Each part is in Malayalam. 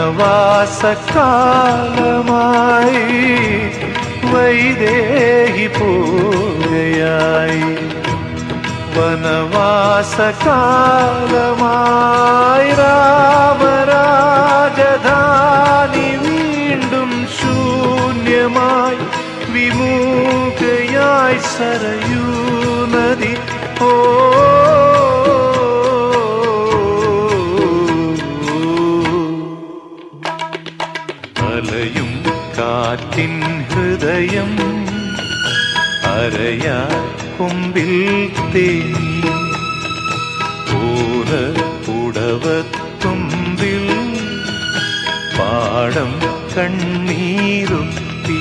വനവാസകാലമായി വൈദേഹി പോവുകയായി. വനവാസകാലമായി രാമരാജധാനി വീണ്ടും ശൂന്യമായി വിമുഖയായി സരയൂ നദി. ഓ അലയും കാറ്റിൻ ഹൃദയം അരയാ കൊമ്പിൽ തേങ്ങി പുടവത്തുമ്പിൽ പാടം കണ്ണീരൊപ്പി.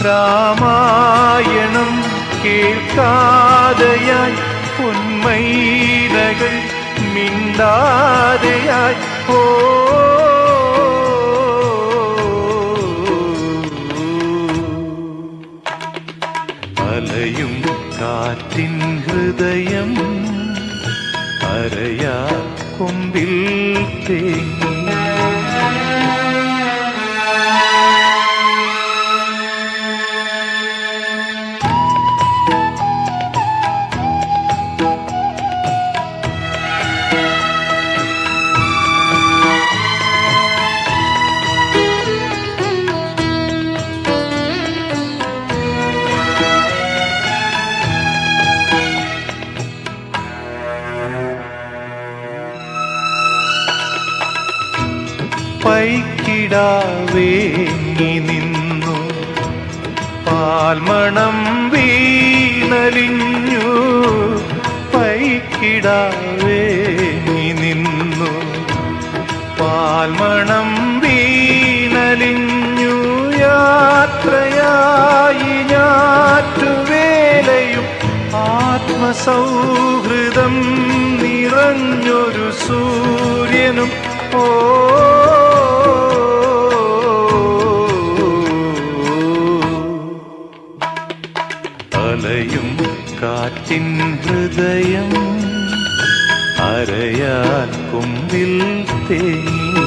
രാമായണം കേൾക്കാതെയായി പൊന്മൈനകൾ മിണ്ടാതെയായി. ഓ അലയും കാറ്റിൻ ഹൃദയം അരയാ കൊമ്പിൽ തേങ്ങി. പൈക്കിടാവേങ്ങി നിന്നു പാൽമണം വീണലിഞ്ഞു. പൈക്കിടാവേങ്ങി നിന്നു പാൽമണം വീണലിഞ്ഞു. യാത്രയായി ഞാറ്റുവേലയും ആത്മസൗഹൃദം നിറഞ്ഞൊരു സൂര്യനും. ഓ അലയും കാറ്റിൻ ഹൃദയം അരയാൽ കൊമ്പിൽ തേങ്ങി.